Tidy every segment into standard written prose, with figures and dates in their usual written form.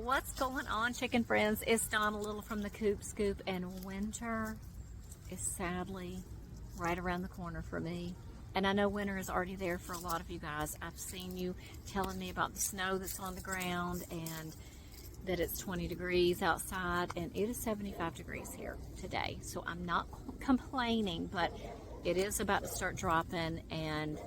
What's going on, chicken friends? It's Donna Little from the Coop Scoop, and winter is sadly right around the corner for me. And I know winter is already there for a lot of you guys. I've seen you telling me about the snow that's on the ground and that it's 20 degrees outside, and it is 75 degrees here today. So I'm not complaining, but it is about to start dropping, and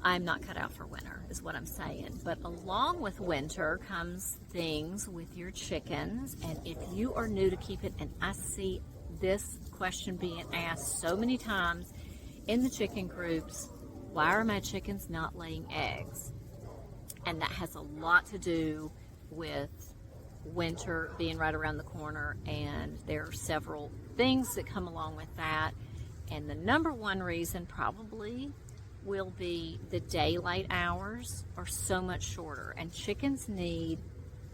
I'm not cut out for winter, is what I'm saying. But along with winter comes things with your chickens. And if you are new to Keep It, and I see this question being asked so many times in the chicken groups, why are my chickens not laying eggs? And that has a lot to do with winter being right around the corner, and there are several things that come along with that. And the number one reason probably will be the daylight hours are so much shorter, and chickens need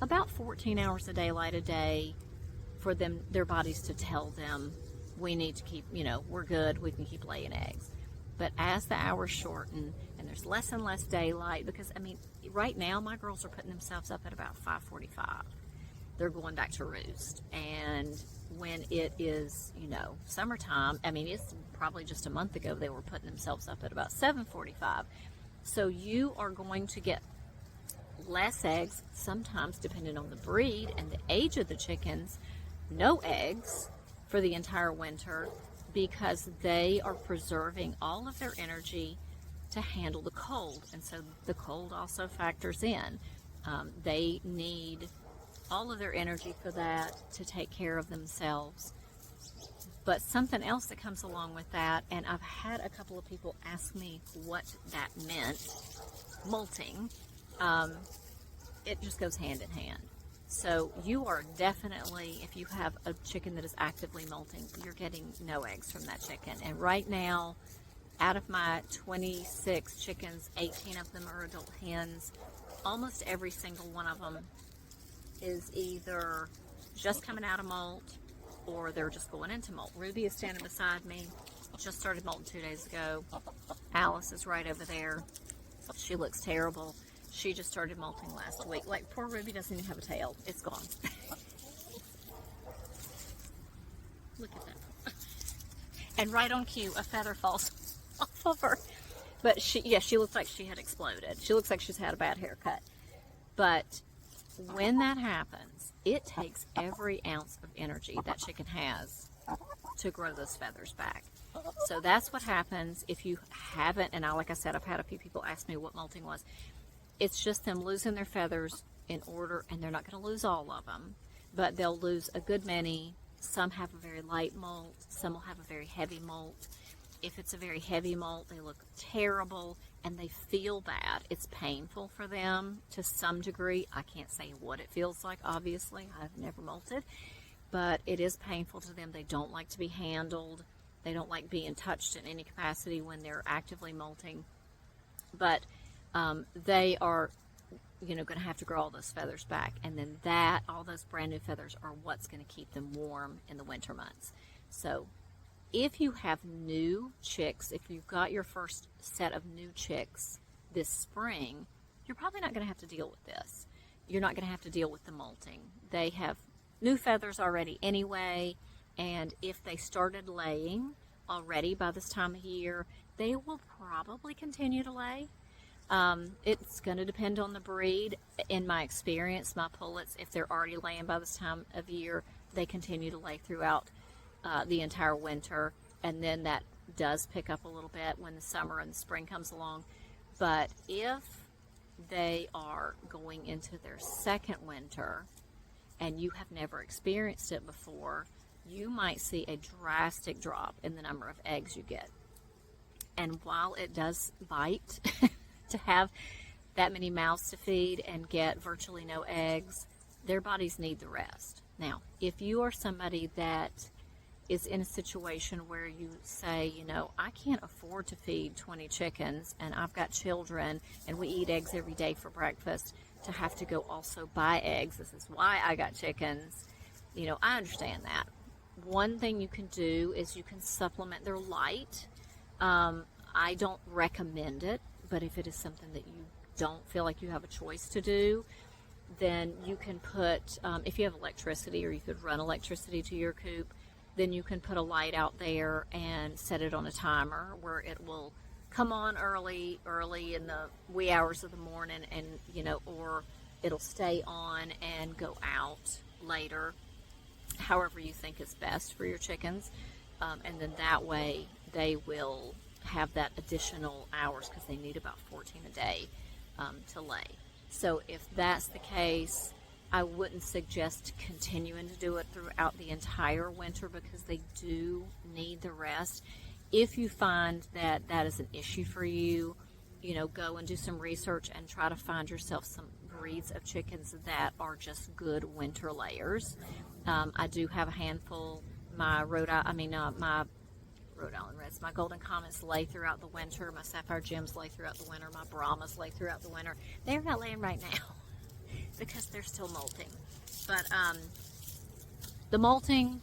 about 14 hours of daylight a day for their bodies to tell them we need to keep, we're good, we can keep laying eggs. But as the hours shorten and there's less and less daylight, because right now my girls are putting themselves up at about 5:45. They're going back to roost, and when it is, summertime, it's probably just a month ago they were putting themselves up at about 7:45. So you are going to get less eggs, sometimes depending on the breed and the age of the chickens, no eggs for the entire winter, because they are preserving all of their energy to handle the cold. And so the cold also factors in. They need all of their energy for that to take care of themselves. But something else that comes along with that, and I've had a couple of people ask me what that meant, molting, it just goes hand in hand. So you are definitely, if you have a chicken that is actively molting, you're getting no eggs from that chicken. And right now, out of my 26 chickens, 18 of them are adult hens. Almost every single one of them is either just coming out of molt or they're just going into molt. Ruby is standing beside me, just started molting 2 days ago. Alice is right over there. She looks terrible. She just started molting last week. Like, poor Ruby doesn't even have a tail. It's gone. Look at that. And right on cue, a feather falls off of her. But she looks like she had exploded. She looks like she's had a bad haircut. But when that happens, it takes every ounce of energy that chicken has to grow those feathers back. So that's what happens if you haven't, and like I said, I've had a few people ask me what molting was. It's just them losing their feathers in order, and they're not going to lose all of them, but they'll lose a good many. Some have a very light molt, some will have a very heavy molt. If it's a very heavy molt, they look terrible and they feel bad. It's painful for them to some degree. I can't say what it feels like, obviously. I've never molted, but it is painful to them. They don't like to be handled. They don't like being touched in any capacity when they're actively molting. But they are, going to have to grow all those feathers back. And then all those brand new feathers are what's going to keep them warm in the winter months. So if you have new chicks, if you've got your first set of new chicks this spring, you're probably not going to have to deal with this. You're not going to have to deal with the molting. They have new feathers already anyway, and if they started laying already by this time of year, they will probably continue to lay. It's going to depend on the breed. In my experience, my pullets, if they're already laying by this time of year, they continue to lay throughout the entire winter, and then that does pick up a little bit when the summer and the spring comes along. But if they are going into their second winter and you have never experienced it before, you might see a drastic drop in the number of eggs you get. And while it does bite to have that many mouths to feed and get virtually no eggs, their bodies need the rest. Now, if you are somebody that is in a situation where you say, I can't afford to feed 20 chickens, and I've got children, and we eat eggs every day for breakfast, to have to go also buy eggs. This is why I got chickens. I understand that. One thing you can do is you can supplement their light. I don't recommend it, but if it is something that you don't feel like you have a choice to do, then you can put, if you have electricity, or you could run electricity to your coop, then you can put a light out there and set it on a timer where it will come on early in the wee hours of the morning, and or it'll stay on and go out later, however you think is best for your chickens. And then that way they will have that additional hours, because they need about 14 a day to lay. So if that's the case, I wouldn't suggest continuing to do it throughout the entire winter, because they do need the rest. If you find that that is an issue for you, go and do some research and try to find yourself some breeds of chickens that are just good winter layers. I do have a handful. My Rhode Island Reds, my Golden Comets lay throughout the winter. My Sapphire Gems lay throughout the winter. My Brahmas lay throughout the winter. They're not laying right now because they're still molting. But the molting,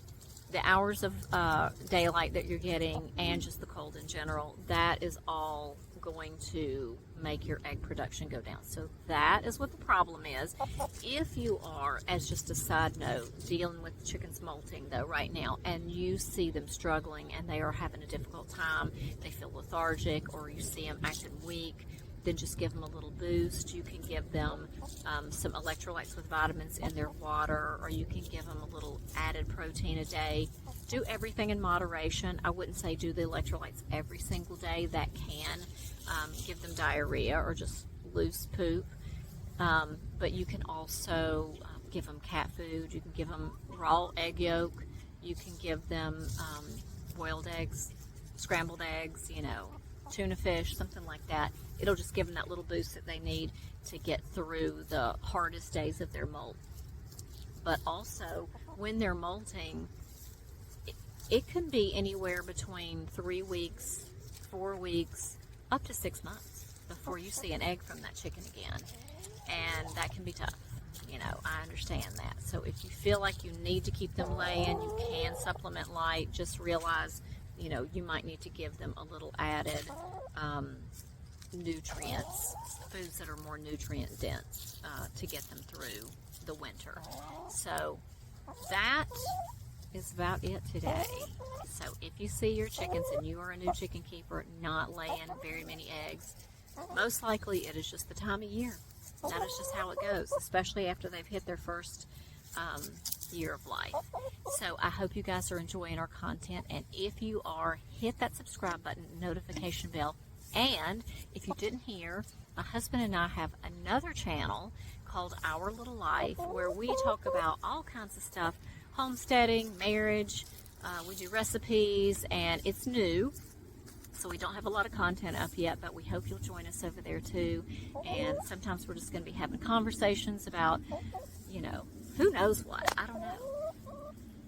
the hours of daylight that you're getting, and just the cold in general, that is all going to make your egg production go down. So that is what the problem is. If you are, as just a side note, dealing with chickens molting though right now, and you see them struggling and they are having a difficult time, they feel lethargic, or you see them acting weak, then just give them a little boost. You can give them some electrolytes with vitamins in their water, or you can give them a little added protein a day. Do everything in moderation. I wouldn't say do the electrolytes every single day. That can give them diarrhea or just loose poop. But you can also give them cat food. You can give them raw egg yolk. You can give them boiled eggs, scrambled eggs, tuna fish, something like that. It'll just give them that little boost that they need to get through the hardest days of their molt. But also, when they're molting, it can be anywhere between 3 weeks, 4 weeks, up to 6 months before you see an egg from that chicken again. And that can be tough. I understand that. So if you feel like you need to keep them laying, you can supplement light. Just realize, you might need to give them a little added nutrients, foods that are more nutrient dense, to get them through the winter. So that is about it today. So if you see your chickens and you are a new chicken keeper not laying very many eggs, most likely it is just the time of year. That is just how it goes, especially after they've hit their first year of life. So I hope you guys are enjoying our content, and if you are, hit that subscribe button, notification bell. And if you didn't hear, my husband and I have another channel called Our Little Life, where we talk about all kinds of stuff: homesteading, marriage, we do recipes, and it's new, so we don't have a lot of content up yet, but we hope you'll join us over there too. And sometimes we're just going to be having conversations about, who knows what. I don't know.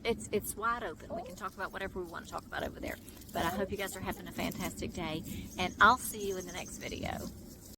It's wide open. We can talk about whatever we want to talk about over there. But I hope you guys are having a fantastic day, and I'll see you in the next video.